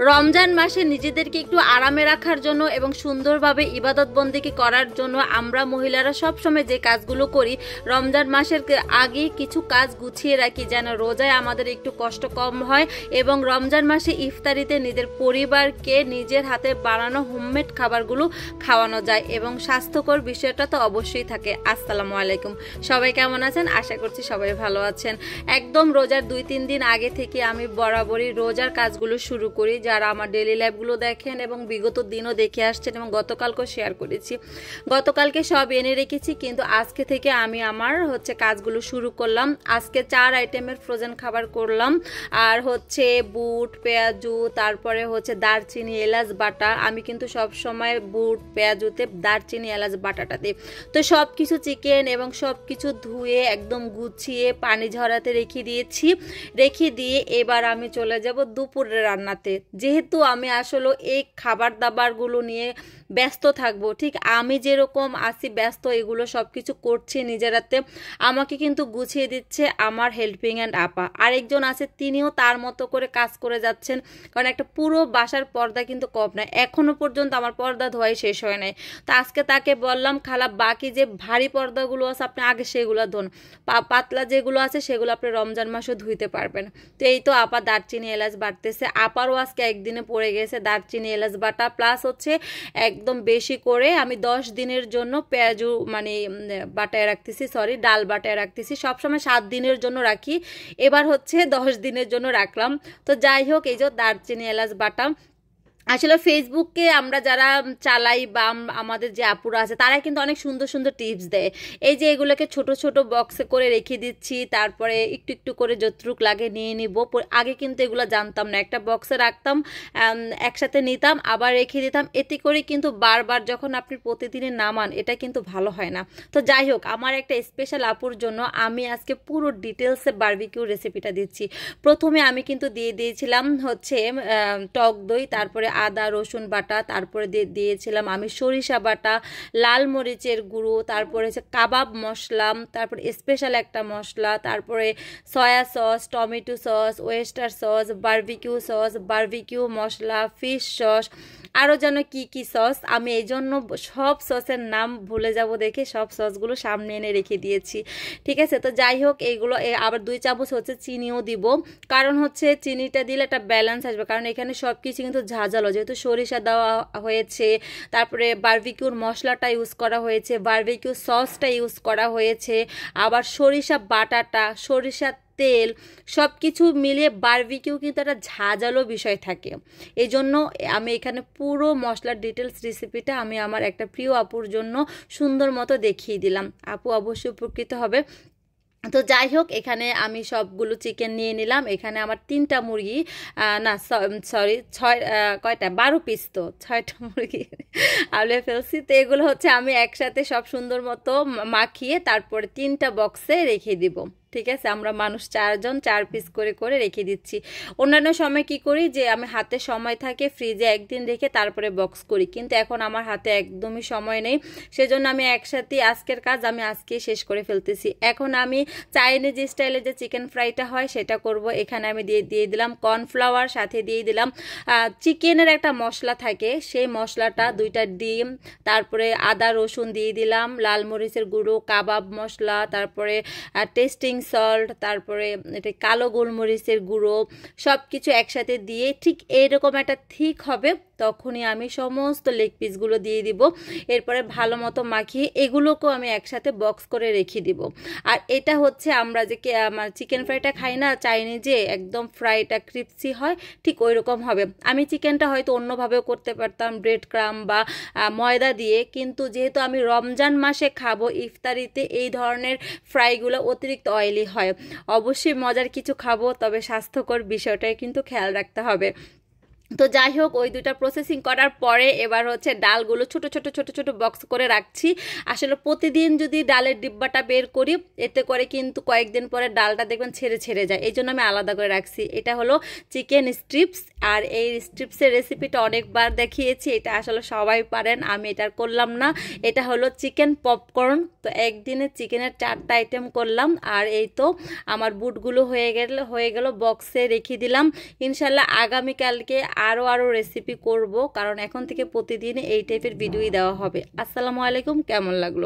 রমজান মাসে নিজেদেরকে একটু আরামে রাখার জন্য এবং সুন্দরভাবে ইবাদত বন্দেগী করার জন্য আমরা মহিলারা সব সময় যে কাজগুলো করি, রমজান মাসের আগে কিছু কাজ গুছিয়ে রাখি যেন রোজায় আমাদের একটু কষ্ট কম হয় এবং রমজান মাসে ইফতারিতে নিজের পরিবারকে নিজের হাতে বানানো হোমমেড খাবারগুলো খাওয়ানো যায় এবং স্বাস্থ্যকর বিষয়টা তো অবশ্যই থাকে। আসসালামু আলাইকুম, সবাই কেমন আছেন? আশা করছি সবাই ভালো আছেন। একদম রোজার 2-3 দিন আগে থেকে আমি বরাবরই রোজার কাজগুলো শুরু করি। যারা আমার ডেইলি লাইফগুলো দেখেন এবং বিগত দিনও দেখে আসছেন এবং গতকালকেও শেয়ার করেছি, গতকালকে সব এনে রেখেছি, কিন্তু আজকে থেকে আমি আমার কাজগুলো শুরু করলাম। আজকে 4 আইটেমের ফ্রোজেন খাবার করলাম, আর বুট, পেঁয়াজু, তারপরে দারচিনি, এলাচ বাটা। আমি কিন্তু সব সময় বুট পেঁয়াজুতে দারচিনি এলাচ বাটাটা দিই। তো সব কিছু চিকেন এবং সব কিছু ধুয়ে একদম গুছিয়ে পানি ঝরাতে রেখে দিয়েছি। রেখে দিয়ে এবার আমি চলে যাব দুপুরের রান্নাতে। যেহেতু আমি আসলে এই খাবার দাবারগুলো নিয়ে ব্যস্ত থাকবো, ঠিক আমি যেরকম আছি ব্যস্ত, এগুলো সব কিছু করছি নিজের হাতে, আমাকে কিন্তু গুছিয়ে দিচ্ছে আমার হেল্পিং হ্যান্ড আপা। আরেকজন আছে, তিনিও তার মতো করে কাজ করে যাচ্ছেন, কারণ একটা পুরো বাসার পর্দা কিন্তু কম নয়। এখনো পর্যন্ত আমার পর্দা ধোয়াই শেষ হয় নাই। তো আজকে তাকে বললাম, খালা বাকি যে ভারী পর্দাগুলো আছে আপনি আগে সেগুলো ধোন, পাতলা যেগুলো আছে সেগুলো আপনি রমজান মাসে ধুইতে পারবেন। তো এই তো আপা দারচিনি এলাচ বাটতেছে। আপারও আজকে একদিনে পড়ে গেছে দারচিনি এলাচ বাটা, প্লাস একদম বেশি করে আমি 10 দিনের জন্য পেঁয়াজু বাটায় রাখতেছি, ডাল বাটায় রাখতেছি। সবসময় 7 দিনের জন্য রাখি, এবার 10 দিনের জন্য রাখলাম। তো যাই হোক, এই যে দারচিনি এলাচ বাটা। আসলে ফেসবুকে আমরা যারা চালাই বা আমাদের যে আপুরা আছে তারা কিন্তু অনেক সুন্দর সুন্দর টিপস দেয়। এই যে এগুলোকে ছোট ছোট বক্সে করে রেখে দিচ্ছি, তারপরে একটু একটু করে যতটুক লাগে নিয়ে নিব। আগে কিন্তু এগুলো জানতাম না, একটা বক্সে রাখতাম, একসাথে নিতাম আবার রেখে দিতাম। এতে করে কিন্তু বারবার যখন আপনি প্রতিদিনে নামান, এটা কিন্তু ভালো হয় না। তো যাই হোক, আমার একটা স্পেশাল আপুর জন্য আমি আজকে পুরো ডিটেলসে বারবিকিউ রেসিপিটা দিচ্ছি। প্রথমে আমি কিন্তু দিয়ে দিয়েছিলাম টক দই, তারপরে আদা রসুন বাটা, তারপরে দিয়েছিলাম আমি সরিষা বাটা, লাল মরিচের গুঁড়ো, তারপরে কাবাব মশলা, তারপরে স্পেশাল একটা মশলা, তারপরে soya sauce, tomato sauce, oyster sauce, barbecue মশলা, ফিশ সস, আরও যেন কি কি সস। আমি এই জন্য সব সসের নাম ভুলে যাব দেখে সব সসগুলো সামনে এনে রেখে দিয়েছি। ঠিক আছে, তো যাই হোক, এইগুলো আবার 2 চামচ চিনিও দিব, কারণ চিনিটা দিলে একটা ব্যালেন্স আসবে, কারণ এখানে সব কিছু কিন্তু ঝাঁঝালো, যেহেতু সরিষা দেওয়া হয়েছে, তারপরে বারবিকিউর মশলাটা ইউজ করা হয়েছে, বারবিকিউ সসটা ইউজ করা হয়েছে, আবার সরিষা বাটাটা, সরিষার তেল, সব কিছু মিলিয়ে বারবিকিউ কিন্তু একটা ঝাঁঝালো বিষয় থাকে। এই জন্য আমি এখানে পুরো মশলার ডিটেলস রেসিপিটা আমি আমার একটা প্রিয় আপুর জন্য সুন্দর মতো দেখিয়ে দিলাম। আপু অবশ্যই উপকৃত হবে। তো যাই হোক, এখানে আমি সবগুলো চিকেন নিয়ে নিলাম। এখানে আমার 3টা মুরগি, না সরি 12 পিস, তো 6টা মুরগি আলে ফেলছি। তো এগুলো আমি একসাথে সব সুন্দর মতো মাখিয়ে তারপরে 3টা বক্সে রেখে দিব। ঠিক আছে, আমরা মানুষ 4 জন, 4 পিস করে করে রেখে দিচ্ছি। অন্যান্য সময় কি করি যে আমি হাতে সময় থাকে ফ্রিজে একদিন রেখে তারপরে বক্স করি, কিন্তু এখন আমার হাতে একদমই সময় নেই, সেজন্য আমি একসাথে আজকের কাজ আমি আজকে শেষ করে ফেলতেছি। এখন আমি চাইনিজ স্টাইলে যে চিকেন ফ্রাইটা হয় সেটা করব। এখানে আমি দিয়ে দিলাম কর্নফ্লাওয়ার, সাথে দিয়ে দিলাম চিকেনের একটা মশলা থাকে, সেই মশলাটা, 2টা ডিম, তারপরে আদা রসুন দিয়ে দিলাম, লাল মরিচের গুঁড়ো, কাবাব মশলা, তারপরে টেস্টিং সল্ট, তারপরে এটা কালো গোলমরিচের গুঁড়ো, সব কিছু একসাথে দিয়ে ঠিক এইরকম একটা ঠিক হবে, তখনই আমি সমস্ত লেগ পিসগুলো দিয়ে দিব। এরপরে ভালো মতো মাখিয়ে এগুলোকেও আমি একসাথে বক্স করে রেখে দিব। আর এটা আমরা যে চিকেন ফ্রাইটা খাই না চাইনিজে, একদম ফ্রাইটা ক্রিপসি হয়, ঠিক ওই রকম হবে। আমি চিকেনটা হয়তো অন্যভাবেও করতে পারতাম, ব্রেড ক্রাম বা ময়দা দিয়ে, কিন্তু যেহেতু আমি রমজান মাসে খাবো ইফতারিতে, এই ধরনের ফ্রাইগুলো অতিরিক্ত অয়েলি হয়। অবশ্যই মজার কিছু খাবো, তবে স্বাস্থ্যকর বিষয়টাই কিন্তু খেয়াল রাখতে হবে। তো যাই হোক, ওই 2টা প্রসেসিং করার পরে এবার ডালগুলো ছোট ছোট ছোট ছোট বক্স করে রাখছি। আসলে প্রতিদিন যদি ডালের ডিব্বাটা বের করি, এতে করে কিন্তু কয়েকদিন পরে ডালটা দেখবেন ছেড়ে ছেড়ে যায়, এই জন্য আমি আলাদা করে রাখছি। এটা হলো চিকেন স্ট্রিপস, আর এই স্ট্রিপসের রেসিপিটা অনেকবার দেখিয়েছি, এটা আসলে সবাই পারেন, আমি এটা করলাম না। এটা হলো চিকেন পপকর্ন। তো একদিনে চিকেনের 4টা আইটেম করলাম। আর এই তো আমার বুটগুলো হয়ে গেল বক্সে রেখে দিলাম। ইনশাল্লাহ আগামীকালকে আরও রেসিপি করব, কারণ এখন থেকে প্রতিদিন এই টাইপের ভিডিওই দেওয়া হবে। আসসালামু আলাইকুম, কেমন লাগলো?